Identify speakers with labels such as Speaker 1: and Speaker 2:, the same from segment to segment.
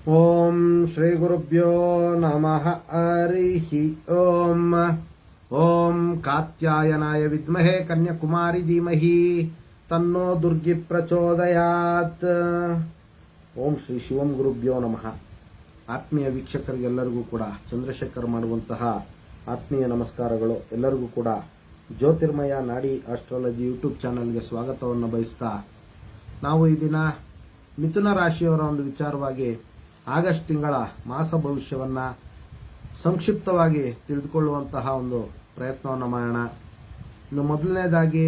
Speaker 1: ಓಂ ಶ್ರೀ ಗುರುಭ್ಯೋ ನಮಃ ಹರಿಃ ಓಂ. ಓಂ ಕಾತ್ಯಾಯನಾಯ ವಿದ್ಮಹೇ ಕನ್ಯಾಕುಮಾರಿ ಧೀಮಹಿ ತನ್ನೋ ದುರ್ಗಿ ಪ್ರಚೋದಯಾತ್. ಓಂ ಶ್ರೀ ಶಿವಂ ಗುರುಭ್ಯೋ ನಮಃ. ಆತ್ಮೀಯ ವೀಕ್ಷಕರಿಗೆಲ್ಲರಿಗೂ ಕೂಡ ಚಂದ್ರಶೇಖರ್ ಮಾಡುವಂತಹ ಆತ್ಮೀಯ ನಮಸ್ಕಾರಗಳು. ಎಲ್ಲರಿಗೂ ಕೂಡ ಜ್ಯೋತಿರ್ಮಯ ನಾಡಿ ಆಸ್ಟ್ರಾಲಜಿ ಯೂಟ್ಯೂಬ್ ಚಾನೆಲ್ಗೆ ಸ್ವಾಗತವನ್ನು ಬಯಸ್ತಾ, ನಾವು ಈ ದಿನ ಮಿಥುನ ರಾಶಿಯವರ ಒಂದು ವಿಚಾರವಾಗಿ ಆಗಸ್ಟ್ ತಿಂಗಳ ಮಾಸ ಭವಿಷ್ಯವನ್ನ ಸಂಕ್ಷಿಪ್ತವಾಗಿ ತಿಳಿದುಕೊಳ್ಳುವಂತಹ ಒಂದು ಪ್ರಯತ್ನವನ್ನು ಮಾಡೋಣ. ಇನ್ನು ಮೊದಲನೇದಾಗಿ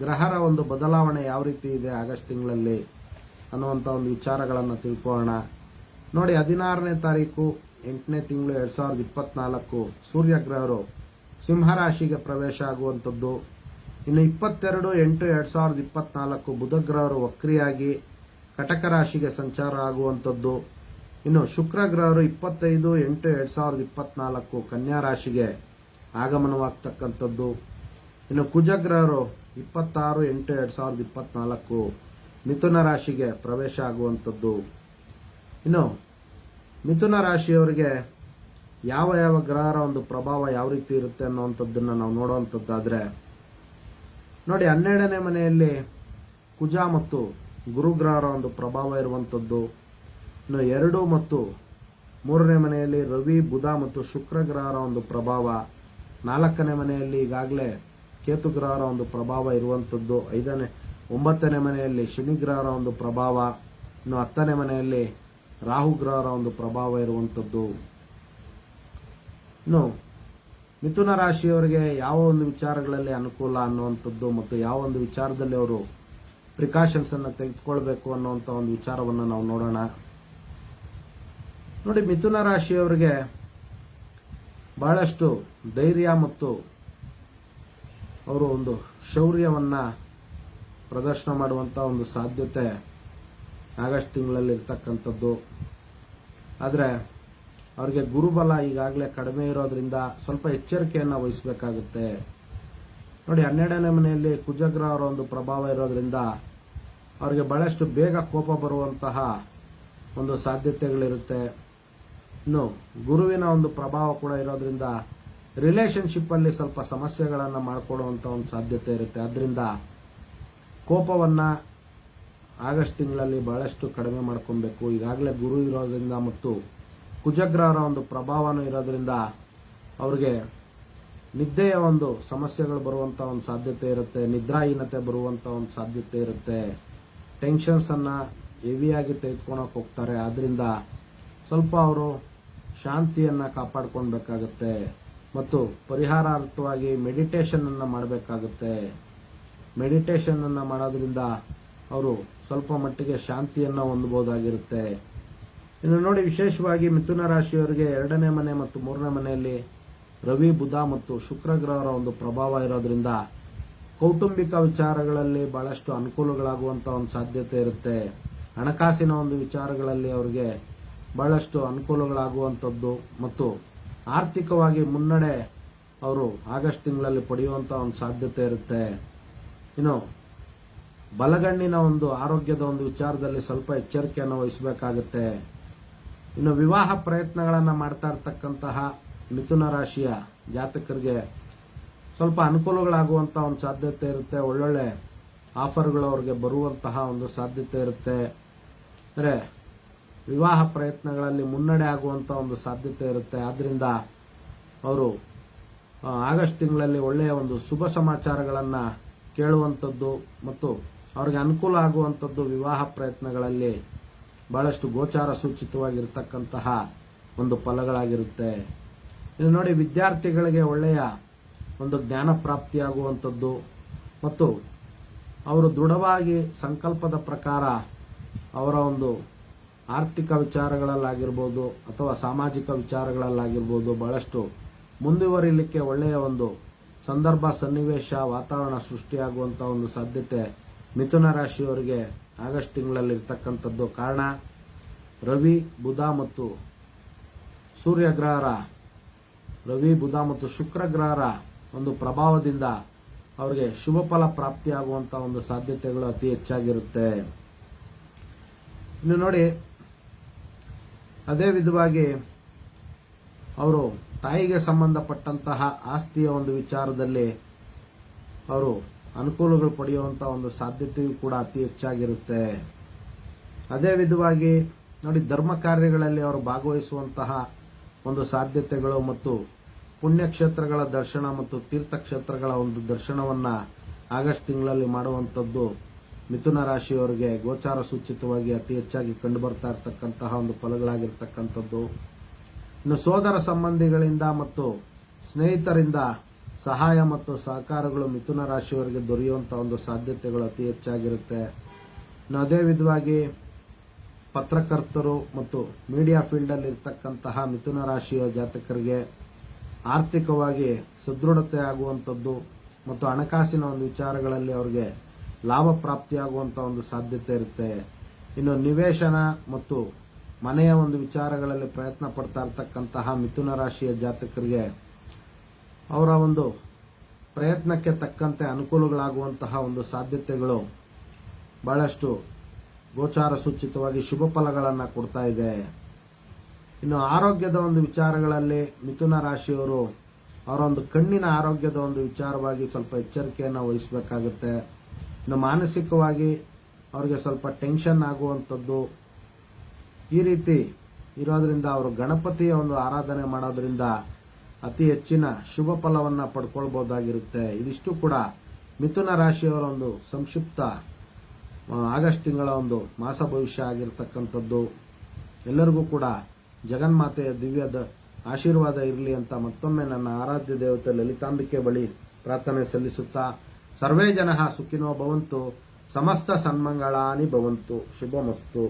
Speaker 1: ಗ್ರಹರ ಒಂದು ಬದಲಾವಣೆ ಯಾವ ರೀತಿ ಇದೆ ಆಗಸ್ಟ್ ತಿಂಗಳಲ್ಲಿ ಅನ್ನುವಂಥ ಒಂದು ವಿಚಾರಗಳನ್ನು ತಿಳ್ಕೊಳ್ಳೋಣ. ನೋಡಿ, 16ನೇ ತಾರೀಕು 8ನೇ ತಿಂಗಳು 2024 ಸೂರ್ಯಗ್ರಹರು ಸಿಂಹರಾಶಿಗೆ ಪ್ರವೇಶ ಆಗುವಂಥದ್ದು. ಇನ್ನು 22/8/2024 ಬುಧಗ್ರಹರು ವಕ್ರಿಯಾಗಿ ಕಟಕ ರಾಶಿಗೆ ಸಂಚಾರ ಆಗುವಂಥದ್ದು. ಇನ್ನು ಶುಕ್ರ ಗ್ರಹರು 25/8/2024 ಕನ್ಯಾ ರಾಶಿಗೆ ಆಗಮನವಾಗ್ತಕ್ಕಂಥದ್ದು. ಇನ್ನು ಕುಜಗ್ರಹರು 26/8/2024 ಮಿಥುನ ರಾಶಿಗೆ ಪ್ರವೇಶ ಆಗುವಂಥದ್ದು. ಇನ್ನು ಮಿಥುನ ರಾಶಿಯವರಿಗೆ ಯಾವ ಯಾವ ಗ್ರಹರ ಒಂದು ಪ್ರಭಾವ ಯಾವ ರೀತಿ ಇರುತ್ತೆ ಅನ್ನುವಂಥದ್ದನ್ನ ನಾವು ನೋಡುವಂಥದ್ದಾದ್ರೆ, ನೋಡಿ, 12ನೇ ಮನೆಯಲ್ಲಿ ಕುಜ ಮತ್ತು ಗುರುಗ್ರಹರ ಒಂದು ಪ್ರಭಾವ ಇರುವಂಥದ್ದು. ಇನ್ನು 2 ಮತ್ತು 3ನೇ ಮನೆಯಲ್ಲಿ ರವಿ, ಬುಧ ಮತ್ತು ಶುಕ್ರ ಗ್ರಹರ ಒಂದು ಪ್ರಭಾವ. 4ನೇ ಮನೆಯಲ್ಲಿ ಈಗಾಗಲೇ ಕೇತು ಗ್ರಹರ ಒಂದು ಪ್ರಭಾವ ಇರುವಂಥದ್ದು. 9ನೇ ಮನೆಯಲ್ಲಿ ಶನಿ ಗ್ರಹರ ಒಂದು ಪ್ರಭಾವ. ಇನ್ನು 10ನೇ ಮನೆಯಲ್ಲಿ ರಾಹು ಗ್ರಹರ ಒಂದು ಪ್ರಭಾವ ಇರುವಂಥದ್ದು. ಇನ್ನು ಮಿಥುನ ರಾಶಿಯವರಿಗೆ ಯಾವ ಒಂದು ವಿಚಾರಗಳಲ್ಲಿ ಅನುಕೂಲ ಅನ್ನುವಂಥದ್ದು ಮತ್ತು ಯಾವ ಒಂದು ವಿಚಾರದಲ್ಲಿ ಅವರು ಪ್ರಿಕಾಷನ್ಸ್ ಅನ್ನು ತೆಗೆದುಕೊಳ್ಬೇಕು ಅನ್ನುವಂಥ ಒಂದು ವಿಚಾರವನ್ನು ನಾವು ನೋಡೋಣ. ನೋಡಿ, ಮಿಥುನ ರಾಶಿಯವರಿಗೆ ಬಹಳಷ್ಟು ಧೈರ್ಯ ಮತ್ತು ಅವರು ಒಂದು ಶೌರ್ಯವನ್ನ ಪ್ರದರ್ಶನ ಮಾಡುವಂತ ಒಂದು ಸಾಧ್ಯತೆ ಆಗಸ್ಟ್ ತಿಂಗಳಲ್ಲಿ ಇರ್ತಕ್ಕಂಥದ್ದು. ಆದರೆ ಅವರಿಗೆ ಗುರುಬಲ ಈಗಾಗಲೇ ಕಡಿಮೆ ಇರೋದ್ರಿಂದ ಸ್ವಲ್ಪ ಎಚ್ಚರಿಕೆಯನ್ನು ವಹಿಸಬೇಕಾಗುತ್ತೆ. ನೋಡಿ, 12ನೇ ಮನೆಯಲ್ಲಿ ಕುಜಗ್ರಹ ಅವರ ಒಂದು ಪ್ರಭಾವ ಇರೋದ್ರಿಂದ ಅವರಿಗೆ ಬಹಳಷ್ಟು ಬೇಗ ಕೋಪ ಬರುವಂತಹ ಒಂದು ಸಾಧ್ಯತೆಗಳಿರುತ್ತೆ. ಇನ್ನು ಗುರುವಿನ ಒಂದು ಪ್ರಭಾವ ಕೂಡ ಇರೋದ್ರಿಂದ ರಿಲೇಶನ್ಶಿಪ್ ಅಲ್ಲಿ ಸ್ವಲ್ಪ ಸಮಸ್ಯೆಗಳನ್ನು ಮಾಡಿಕೊಡುವಂತ ಒಂದು ಸಾಧ್ಯತೆ ಇರುತ್ತೆ. ಅದರಿಂದ ಕೋಪವನ್ನ ಆಗಸ್ಟ್ ತಿಂಗಳಲ್ಲಿ ಬಹಳಷ್ಟು ಕಡಿಮೆ ಮಾಡ್ಕೊಬೇಕು. ಈಗಾಗಲೇ ಗುರು ಇರೋದ್ರಿಂದ ಮತ್ತು ಕುಜಗ್ರಹರ ಒಂದು ಪ್ರಭಾವನೂ ಇರೋದ್ರಿಂದ ಅವರಿಗೆ ನಿದ್ದೆಯ ಒಂದು ಸಮಸ್ಯೆಗಳು ಬರುವಂತ ಒಂದು ಸಾಧ್ಯತೆ ಇರುತ್ತೆ. ನಿದ್ರಾಹೀನತೆ ಬರುವಂತ ಒಂದು ಸಾಧ್ಯತೆ ಇರುತ್ತೆ. ಟೆನ್ಷನ್ಸ್ ಅನ್ನ ಹೆವಿಯಾಗಿ ತೆಗೆದುಕೊಳಕ್ ಹೋಗ್ತಾರೆ. ಆದ್ರಿಂದ ಸ್ವಲ್ಪ ಅವರು ಶಾಂತಿಯನ್ನ ಕಾಪಾಡ್ಕೊಳ್ಬೇಕಾಗತ್ತೆ ಮತ್ತು ಪರಿಹಾರಾರ್ಥವಾಗಿ ಮೆಡಿಟೇಷನ್ ಅನ್ನ ಮಾಡಬೇಕಾಗುತ್ತೆ. ಮೆಡಿಟೇಷನ್ ಅನ್ನ ಮಾಡೋದ್ರಿಂದ ಅವರು ಸ್ವಲ್ಪ ಮಟ್ಟಿಗೆ ಶಾಂತಿಯನ್ನ ಹೊಂದಬಹುದಾಗಿರುತ್ತೆ. ಇನ್ನು ನೋಡಿ, ವಿಶೇಷವಾಗಿ ಮಿಥುನ ರಾಶಿಯವರಿಗೆ 2ನೇ ಮನೆ ಮತ್ತು 3ನೇ ಮನೆಯಲ್ಲಿ ರವಿ, ಬುಧ ಮತ್ತು ಶುಕ್ರ ಗ್ರಹರ ಒಂದು ಪ್ರಭಾವ ಇರೋದ್ರಿಂದ ಕೌಟುಂಬಿಕ ವಿಚಾರಗಳಲ್ಲಿ ಬಹಳಷ್ಟು ಅನುಕೂಲಗಳಾಗುವಂತ ಒಂದು ಸಾಧ್ಯತೆ ಇರುತ್ತೆ. ಹಣಕಾಸಿನ ಒಂದು ವಿಚಾರಗಳಲ್ಲಿ ಅವರಿಗೆ ಬಹಳಷ್ಟು ಅನುಕೂಲಗಳಾಗುವಂಥದ್ದು ಮತ್ತು ಆರ್ಥಿಕವಾಗಿ ಮುನ್ನಡೆ ಅವರು ಆಗಸ್ಟ್ ತಿಂಗಳಲ್ಲಿ ಪಡೆಯುವಂತ ಒಂದು ಸಾಧ್ಯತೆ ಇರುತ್ತೆ. ಇನ್ನು ಬಲಗಣ್ಣಿನ ಒಂದು ಆರೋಗ್ಯದ ಒಂದು ವಿಚಾರದಲ್ಲಿ ಸ್ವಲ್ಪ ಎಚ್ಚರಿಕೆಯನ್ನು ವಹಿಸಬೇಕಾಗುತ್ತೆ. ಇನ್ನು ವಿವಾಹ ಪ್ರಯತ್ನಗಳನ್ನ ಮಾಡ್ತಾ ಇರತಕ್ಕಂತಹ ಮಿಥುನ ರಾಶಿಯ ಜಾತಕರಿಗೆ ಸ್ವಲ್ಪ ಅನುಕೂಲಗಳಾಗುವಂತ ಒಂದು ಸಾಧ್ಯತೆ ಇರುತ್ತೆ. ಒಳ್ಳೊಳ್ಳೆ ಆಫರ್ಗಳು ಅವರಿಗೆ ಬರುವಂತಹ ಒಂದು ಸಾಧ್ಯತೆ ಇರುತ್ತೆ. ಅಂದ್ರೆ ವಿವಾಹ ಪ್ರಯತ್ನಗಳಲ್ಲಿ ಮುನ್ನಡೆ ಆಗುವಂತ ಒಂದು ಸಾಧ್ಯತೆ ಇರುತ್ತೆ. ಆದ್ರಿಂದ ಅವರು ಆಗಸ್ಟ್ ತಿಂಗಳಲ್ಲಿ ಒಳ್ಳೆಯ ಒಂದು ಶುಭ ಸಮಾಚಾರಗಳನ್ನ ಕೇಳುವಂಥದ್ದು ಮತ್ತು ಅವ್ರಿಗೆ ಅನುಕೂಲ ಆಗುವಂಥದ್ದು ವಿವಾಹ ಪ್ರಯತ್ನಗಳಲ್ಲಿ ಬಹಳಷ್ಟು ಗೋಚಾರ ಸೂಚಿತವಾಗಿರ್ತಕ್ಕಂತಹ ಒಂದು ಫಲಗಳಾಗಿರುತ್ತೆ. ಇನ್ನು ನೋಡಿ, ವಿದ್ಯಾರ್ಥಿಗಳಿಗೆ ಒಳ್ಳೆಯ ಒಂದು ಜ್ಞಾನ ಪ್ರಾಪ್ತಿಯಾಗುವಂಥದ್ದು ಮತ್ತು ಅವರು ದೃಢವಾಗಿ ಸಂಕಲ್ಪದ ಪ್ರಕಾರ ಅವರ ಒಂದು ಆರ್ಥಿಕ ವಿಚಾರಗಳಲ್ಲಾಗಿರ್ಬೋದು ಅಥವಾ ಸಾಮಾಜಿಕ ವಿಚಾರಗಳಲ್ಲಾಗಿರ್ಬೋದು ಬಹಳಷ್ಟು ಮುಂದುವರಿಲಿಕ್ಕೆ ಒಳ್ಳೆಯ ಒಂದು ಸಂದರ್ಭ, ಸನ್ನಿವೇಶ, ವಾತಾವರಣ ಸೃಷ್ಟಿಯಾಗುವಂತ ಒಂದು ಸಾಧ್ಯತೆ ಮಿಥುನ ರಾಶಿಯವರಿಗೆ ಆಗಸ್ಟ್ ತಿಂಗಳಲ್ಲಿ ಇರ್ತಕ್ಕಂಥದ್ದು. ಕಾರಣ ರವಿ, ಬುಧ ಮತ್ತು ಸೂರ್ಯಗ್ರಹರ, ರವಿ, ಬುಧ ಮತ್ತು ಶುಕ್ರ ಗ್ರಹರ ಒಂದು ಪ್ರಭಾವದಿಂದ ಅವರಿಗೆ ಶುಭ ಫಲ ಪ್ರಾಪ್ತಿಯಾಗುವಂತ ಒಂದು ಸಾಧ್ಯತೆಗಳು ಅತಿ ಹೆಚ್ಚಾಗಿರುತ್ತೆ. ಇನ್ನು ನೋಡಿ, ಅದೇ ವಿಧವಾಗಿ ಅವರು ತಾಯಿಗೆ ಸಂಬಂಧಪಟ್ಟಂತಹ ಆಸ್ತಿಯ ಒಂದು ವಿಚಾರದಲ್ಲಿ ಅವರು ಅನುಕೂಲಗಳು ಪಡೆಯುವಂತ ಒಂದು ಸಾಧ್ಯತೆಯೂ ಕೂಡ ಅತಿ ಹೆಚ್ಚಾಗಿರುತ್ತೆ. ಅದೇ ವಿಧವಾಗಿ ನೋಡಿ, ಧರ್ಮ ಕಾರ್ಯಗಳಲ್ಲಿ ಅವರು ಭಾಗವಹಿಸುವಂತಹ ಒಂದು ಸಾಧ್ಯತೆಗಳು ಮತ್ತು ಪುಣ್ಯಕ್ಷೇತ್ರಗಳ ದರ್ಶನ ಮತ್ತು ತೀರ್ಥಕ್ಷೇತ್ರಗಳ ಒಂದು ದರ್ಶನವನ್ನ ಆಗಸ್ಟ್ ತಿಂಗಳಲ್ಲಿ ಮಾಡುವಂಥದ್ದು ಮಿಥುನ ರಾಶಿಯವರಿಗೆ ಗೋಚಾರ ಸೂಚಿತವಾಗಿ ಅತಿ ಹೆಚ್ಚಾಗಿ ಕಂಡು ಬರ್ತಾ ಇರತಕ್ಕಂತಹ ಒಂದು ಫಲಗಳಾಗಿರ್ತಕ್ಕಂಥದ್ದು. ಇನ್ನು ಸೋದರ ಸಂಬಂಧಿಗಳಿಂದ ಮತ್ತು ಸ್ನೇಹಿತರಿಂದ ಸಹಾಯ ಮತ್ತು ಸಹಕಾರಗಳು ಮಿಥುನ ರಾಶಿಯವರಿಗೆ ದೊರೆಯುವಂತಹ ಒಂದು ಸಾಧ್ಯತೆಗಳು ಅತಿ ಹೆಚ್ಚಾಗಿರುತ್ತೆ. ಇನ್ನು ಅದೇ ವಿಧವಾಗಿ ಪತ್ರಕರ್ತರು ಮತ್ತು ಮೀಡಿಯಾ ಫೀಲ್ಡ್ ಅಲ್ಲಿ ಇರ್ತಕ್ಕಂತಹ ಮಿಥುನ ರಾಶಿಯ ಜಾತಕರಿಗೆ ಆರ್ಥಿಕವಾಗಿ ಸದೃಢತೆ ಆಗುವಂಥದ್ದು ಮತ್ತು ಹಣಕಾಸಿನ ಒಂದು ವಿಚಾರಗಳಲ್ಲಿ ಅವರಿಗೆ ಲಾಭ ಪ್ರಾಪ್ತಿಯಾಗುವಂತಹ ಒಂದು ಸಾಧ್ಯತೆ ಇರುತ್ತೆ. ಇನ್ನು ನಿವೇಶನ ಮತ್ತು ಮನೆಯ ಒಂದು ವಿಚಾರಗಳಲ್ಲಿ ಪ್ರಯತ್ನ ಪಡ್ತಾ ಇರತಕ್ಕಂತಹ ಮಿಥುನ ರಾಶಿಯ ಜಾತಕರಿಗೆ ಅವರ ಒಂದು ಪ್ರಯತ್ನಕ್ಕೆ ತಕ್ಕಂತೆ ಅನುಕೂಲಗಳಾಗುವಂತಹ ಒಂದು ಸಾಧ್ಯತೆಗಳು ಬಹಳಷ್ಟು ಗೋಚಾರ ಸೂಚಿತವಾಗಿ ಶುಭ ಫಲಗಳನ್ನು ಕೊಡ್ತಾ ಇದೆ. ಇನ್ನು ಆರೋಗ್ಯದ ಒಂದು ವಿಚಾರಗಳಲ್ಲಿ ಮಿಥುನ ರಾಶಿಯವರು ಅವರ ಒಂದು ಕಣ್ಣಿನ ಆರೋಗ್ಯದ ಒಂದು ವಿಚಾರವಾಗಿ ಸ್ವಲ್ಪ ಎಚ್ಚರಿಕೆಯನ್ನು ವಹಿಸಬೇಕಾಗುತ್ತೆ. ಇನ್ನು ಮಾನಸಿಕವಾಗಿ ಅವರಿಗೆ ಸ್ವಲ್ಪ ಟೆನ್ಷನ್ ಆಗುವಂಥದ್ದು, ಈ ರೀತಿ ಇರೋದ್ರಿಂದ ಅವರು ಗಣಪತಿಯ ಒಂದು ಆರಾಧನೆ ಮಾಡೋದ್ರಿಂದ ಅತಿ ಹೆಚ್ಚಿನ ಶುಭ ಫಲವನ್ನ ಪಡ್ಕೊಳ್ಬಹುದಾಗಿರುತ್ತೆ. ಇದಿಷ್ಟು ಕೂಡ ಮಿಥುನ ರಾಶಿಯವರ ಒಂದು ಸಂಕ್ಷಿಪ್ತ ಆಗಸ್ಟ್ ತಿಂಗಳ ಒಂದು ಮಾಸ ಭವಿಷ್ಯ ಆಗಿರತಕ್ಕಂಥದ್ದು. ಎಲ್ಲರಿಗೂ ಕೂಡ ಜಗನ್ಮಾತೆಯ ದಿವ್ಯದ ಆಶೀರ್ವಾದ ಇರಲಿ ಅಂತ ಮತ್ತೊಮ್ಮೆ ನನ್ನ ಆರಾಧ್ಯ ದೇವತೆ ಲಲಿತಾಂಬಿಕೆ ಬಳಿ ಪ್ರಾರ್ಥನೆ ಸಲ್ಲಿಸುತ್ತಾ, ಸರ್ವೇ ಜನಃ ಸುಖಿನೋ ಭವಂತು, ಸಮಸ್ತ ಸನ್ಮಂಗಳಾನಿ ಭವಂತು, ಶುಭಮಸ್ತು.